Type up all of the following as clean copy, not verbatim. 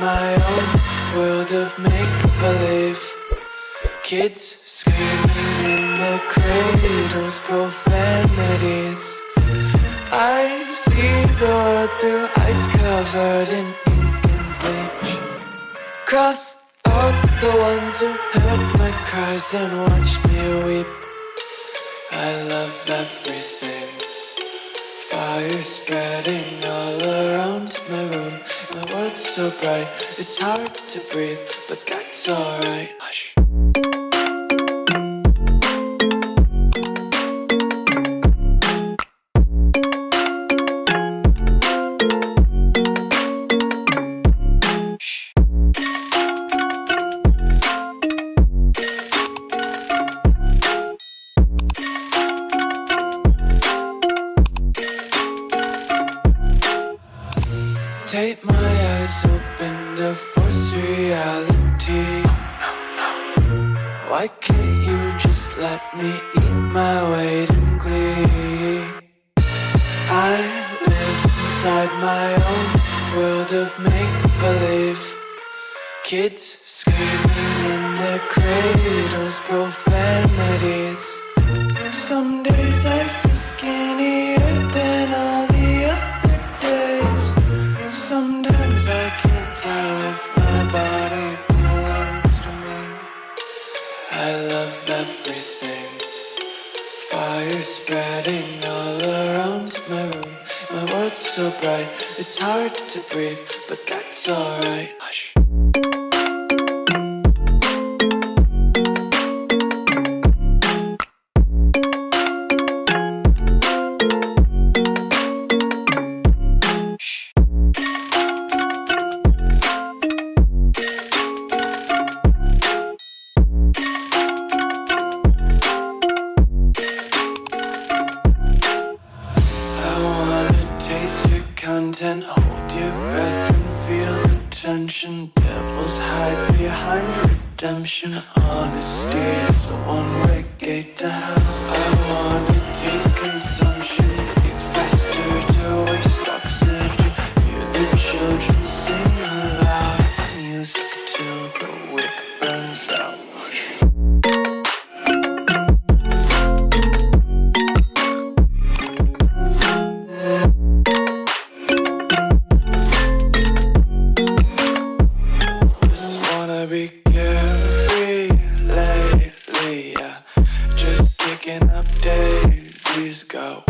my own world of make-believe. Kids screaming in the cradles, profanities. I see the world through ice covered in ink and bleach. Cross out the ones who heard my cries and watched me weep. I love everything. Fire spreading all around my room. My world's so bright, it's hard to breathe, but that's alright. Hush. Take my eyes open to force reality. Why can't you just let me eat my weight in glee? I live inside my own world of make-believe. Kids screaming in their cradles, profanities. Some days I feel skinnier than all the other days. Sometimes I can't tell if my body belongs to me. I love everything. Fire spreading all around my room. My world's so bright, it's hard to breathe, but that's alright. Hush. Content, hold your breath and feel the tension. Devils hide behind redemption. Honesty is a one-way gate to hell. I wanna taste consumption. Breathe faster to waste oxygen. Hear the children sing aloud. It's music till the wick burns out. Be carefree lately, yeah. Just picking up daisies, got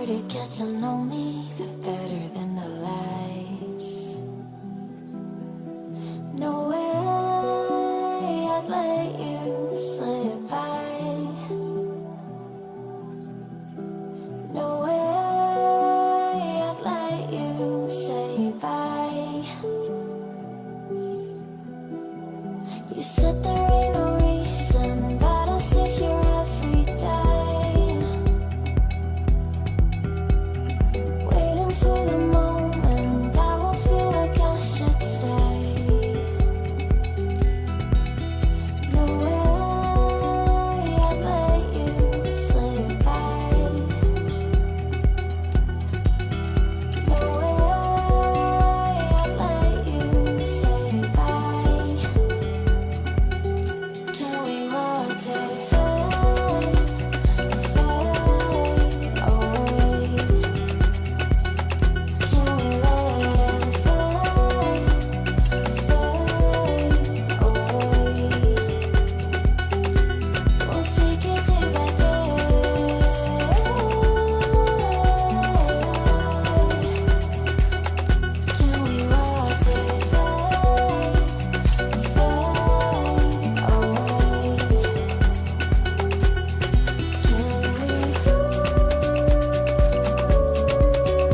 eager to get to know me better than the lights. No way I'd let you slip by. No way I'd let you say bye. You said there ain't no reason, but I'll sit here every day, waiting for the moment I won't feel like I should stay. No way I'd let you slip by. No way I'd let you say bye. Can we watch it fade, fade away? Can we let it fade, fade away? We'll take it day by day. Can we watch it fade, fade away?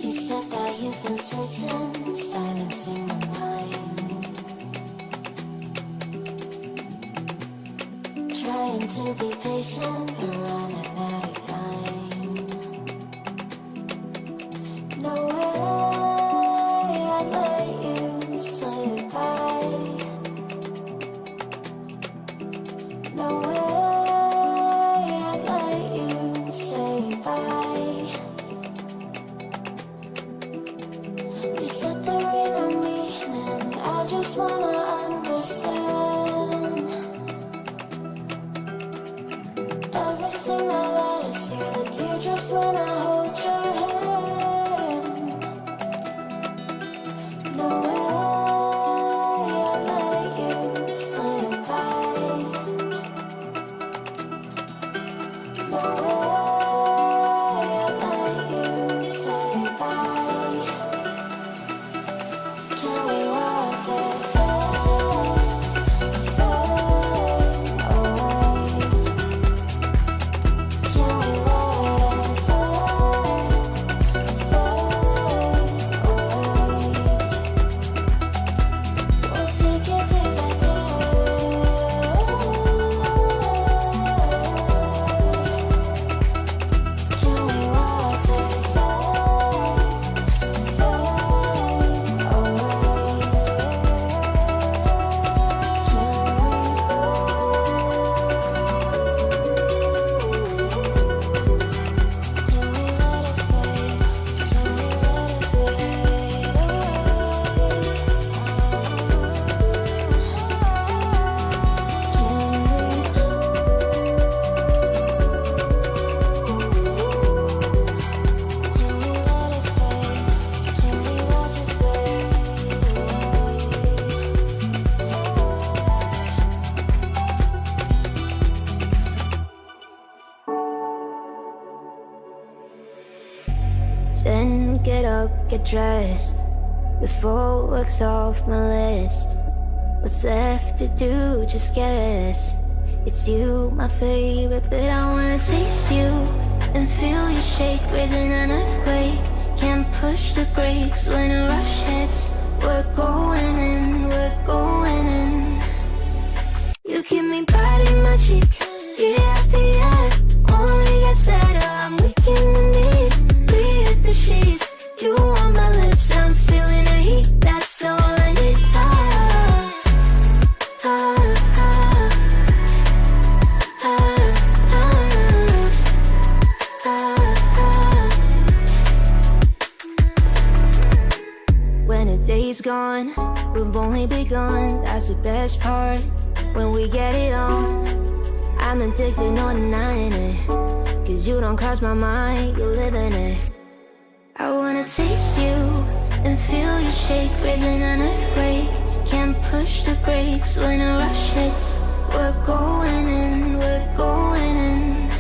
You said that you've been searching, silencing your mind, trying to be patient, but running out of time. No way I'd let you slip by. No way I'd let you say bye. You said there ain't no meaning, I just wanna understand everything that led us here, the teardrops when I hold your hand. No way I'd let you slip by. No way I'd let you say bye. Can we watch it fade, fade away? Can we let it fade, fade away? We'll take it day by day. Can we watch it fade, fade away? Then get up, get dressed, before work's off my list. What's left to do, just guess. It's you, my favorite, but I wanna taste you and feel you shake, raising an earthquake. Can't push the brakes when a rush hits. We're going in, we're going in. You keep me biting my cheek, year after year. Only gets better, I'm weak in the knees. We hit the sheets, you on my lips, I'm feeling the heat. That's all I need. Ah, ah, ah, ah, ah, ah, ah, ah. is gone. We've only begun, that's the best part. When we get it on, I'm addicted, no denying it. Cause you don't cross my mind, you live in it. I wanna taste you and feel you shake, raising an earthquake. Can't push the brakes when a rush hits. We're going in, we're going in.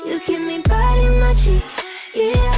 You keep me biting my cheek, yeah.